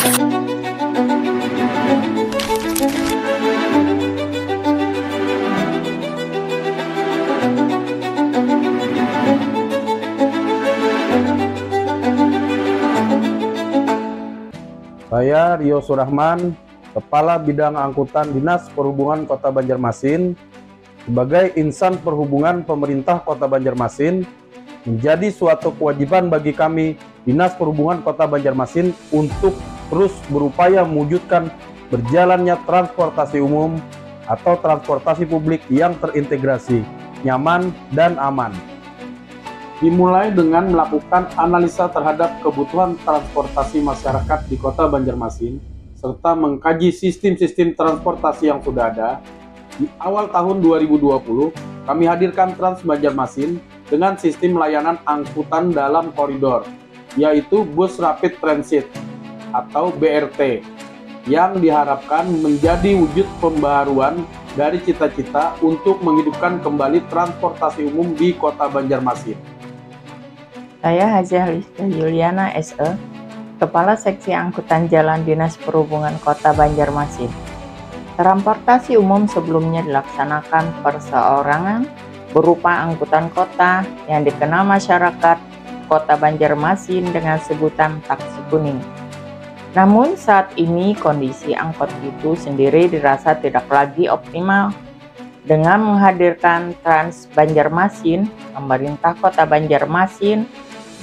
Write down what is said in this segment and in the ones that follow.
Saya Rio Surahman, Kepala Bidang Angkutan Dinas Perhubungan Kota Banjarmasin, sebagai insan perhubungan pemerintah Kota Banjarmasin, menjadi suatu kewajiban bagi kami Dinas Perhubungan Kota Banjarmasin untuk terus berupaya mewujudkan berjalannya transportasi umum atau transportasi publik yang terintegrasi, nyaman, dan aman. Dimulai dengan melakukan analisa terhadap kebutuhan transportasi masyarakat di Kota Banjarmasin, serta mengkaji sistem-sistem transportasi yang sudah ada. Di awal tahun 2020, kami hadirkan Trans Banjarmasin dengan sistem layanan angkutan dalam koridor, yaitu Bus Rapid Transit atau BRT, yang diharapkan menjadi wujud pembaharuan dari cita-cita untuk menghidupkan kembali transportasi umum di Kota Banjarmasin. Saya Hajah Lista Yuliana SE, Kepala Seksi Angkutan Jalan Dinas Perhubungan Kota Banjarmasin. Transportasi umum sebelumnya dilaksanakan perseorangan berupa angkutan kota yang dikenal masyarakat Kota Banjarmasin dengan sebutan taksi kuning. Namun saat ini kondisi angkot itu sendiri dirasa tidak lagi optimal. Dengan menghadirkan Trans Banjarmasin, pemerintah Kota Banjarmasin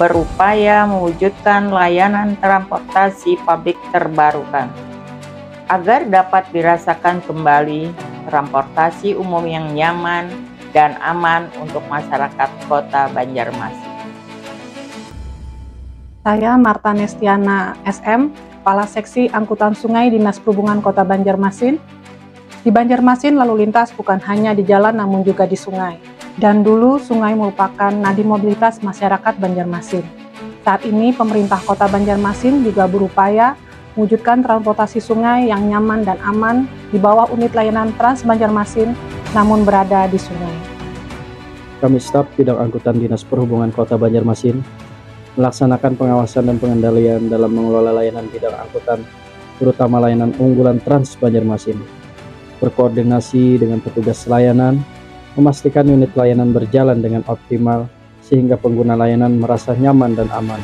berupaya mewujudkan layanan transportasi publik terbarukan agar dapat dirasakan kembali transportasi umum yang nyaman dan aman untuk masyarakat Kota Banjarmasin. Saya Marta Nestiana SM, Kepala Seksi Angkutan Sungai Dinas Perhubungan Kota Banjarmasin. Di Banjarmasin lalu lintas bukan hanya di jalan namun juga di sungai. Dan dulu sungai merupakan nadi mobilitas masyarakat Banjarmasin. Saat ini pemerintah Kota Banjarmasin juga berupaya mewujudkan transportasi sungai yang nyaman dan aman di bawah unit layanan Trans Banjarmasin namun berada di sungai. Kami staf bidang angkutan Dinas Perhubungan Kota Banjarmasin melaksanakan pengawasan dan pengendalian dalam mengelola layanan bidang angkutan, terutama layanan unggulan Trans Banjarmasin. Berkoordinasi dengan petugas layanan, memastikan unit layanan berjalan dengan optimal sehingga pengguna layanan merasa nyaman dan aman.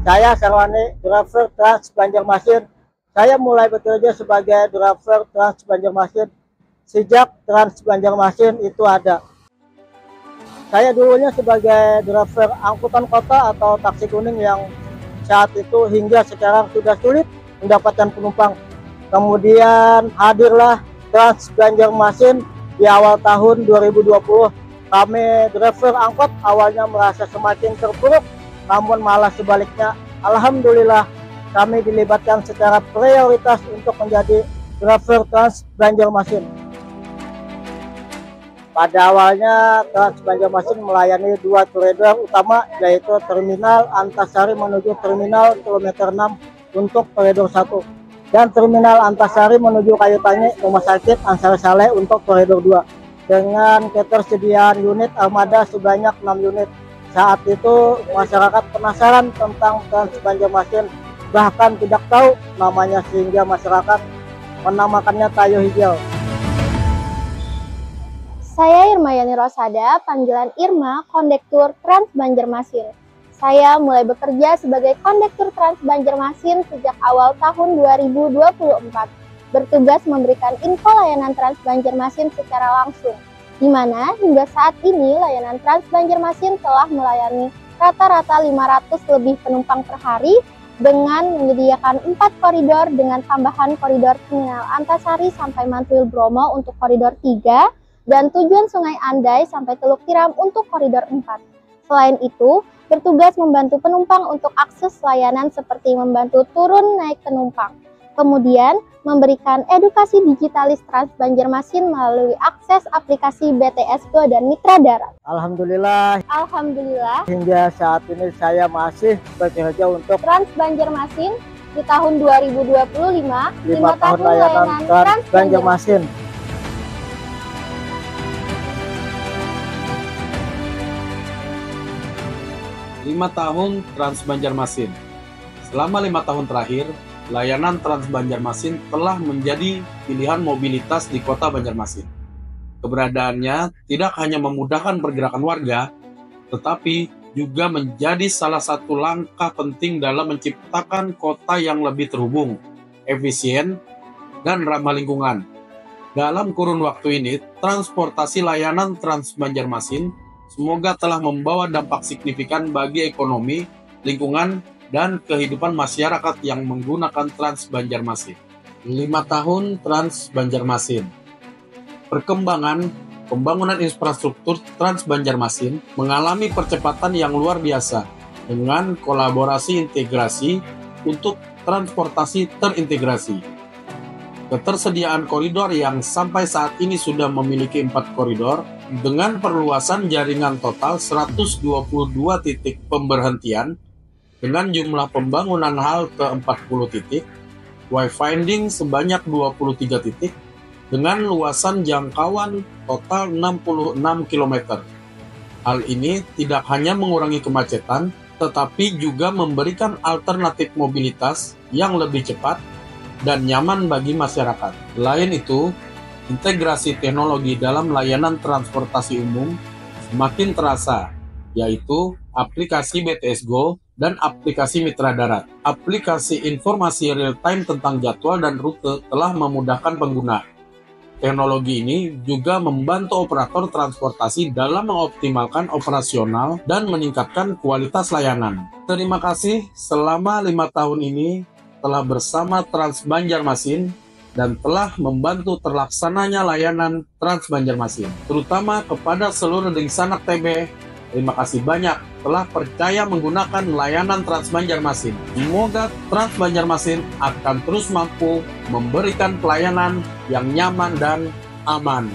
Saya Sarwani, driver Trans Banjarmasin. Saya mulai bekerja sebagai driver Trans Banjarmasin sejak Trans Banjarmasin itu ada. Saya dulunya sebagai driver angkutan kota atau taksi kuning yang saat itu hingga sekarang sudah sulit mendapatkan penumpang. Kemudian hadirlah Trans Banjarmasin di awal tahun 2020. Kami driver angkot awalnya merasa semakin terpuruk, namun malah sebaliknya. Alhamdulillah kami dilibatkan secara prioritas untuk menjadi driver Trans Banjarmasin. Pada awalnya Trans Banjarmasin melayani dua koridor utama, yaitu Terminal Antasari menuju Terminal kilometer 6 untuk koridor 1 dan Terminal Antasari menuju Kayu Tangi Rumah Sakit Ansar Saleh untuk koridor 2 dengan ketersediaan unit armada sebanyak 6 unit. Saat itu masyarakat penasaran tentang Trans Banjarmasin, bahkan tidak tahu namanya sehingga masyarakat menamakannya Tayo Hijau. Saya Irmayani Rosada, panggilan Irma, kondektur Trans Banjarmasin. Saya mulai bekerja sebagai kondektur Trans Banjarmasin sejak awal tahun 2024, bertugas memberikan info layanan Trans Banjarmasin secara langsung, di mana hingga saat ini layanan Trans Banjarmasin telah melayani rata-rata 500 lebih penumpang per hari dengan menyediakan 4 koridor dengan tambahan koridor Terminal Antasari sampai Mantuil Bromo untuk koridor 3 dan tujuan Sungai Andai sampai Teluk Tiram untuk koridor 4. Selain itu, bertugas membantu penumpang untuk akses layanan seperti membantu turun naik penumpang. Kemudian, memberikan edukasi digitalis Trans Banjarmasin melalui akses aplikasi BTS Go dan Mitra Darat. Alhamdulillah hingga saat ini saya masih bekerja untuk Trans Banjarmasin di tahun 2025, 5 tahun layanan Trans Banjarmasin. Lima tahun Trans Banjarmasin. Selama 5 tahun terakhir, layanan Trans Banjarmasin telah menjadi pilihan mobilitas di kota Banjarmasin. Keberadaannya tidak hanya memudahkan pergerakan warga, tetapi juga menjadi salah satu langkah penting dalam menciptakan kota yang lebih terhubung, efisien, dan ramah lingkungan. Dalam kurun waktu ini, transportasi layanan Trans Banjarmasin semoga telah membawa dampak signifikan bagi ekonomi, lingkungan, dan kehidupan masyarakat yang menggunakan Trans Banjarmasin. 5 tahun Trans Banjarmasin. Pembangunan infrastruktur Trans Banjarmasin mengalami percepatan yang luar biasa dengan kolaborasi integrasi untuk transportasi terintegrasi. Ketersediaan koridor yang sampai saat ini sudah memiliki 4 koridor dengan perluasan jaringan total 122 titik pemberhentian dengan jumlah pembangunan halte 40 titik, wayfinding sebanyak 23 titik, dengan luasan jangkauan total 66 km. Hal ini tidak hanya mengurangi kemacetan, tetapi juga memberikan alternatif mobilitas yang lebih cepat dan nyaman bagi masyarakat. Selain itu, integrasi teknologi dalam layanan transportasi umum semakin terasa, yaitu aplikasi BTS Go dan aplikasi Mitra Darat. Aplikasi informasi real-time tentang jadwal dan rute telah memudahkan pengguna. Teknologi ini juga membantu operator transportasi dalam mengoptimalkan operasional dan meningkatkan kualitas layanan. Terima kasih selama 5 tahun ini telah bersama Trans Banjarmasin dan telah membantu terlaksananya layanan Trans Banjarmasin, terutama kepada seluruh Dengsanak TB. Terima kasih banyak telah percaya menggunakan layanan Trans Banjarmasin. Semoga Trans Banjarmasin akan terus mampu memberikan pelayanan yang nyaman dan aman.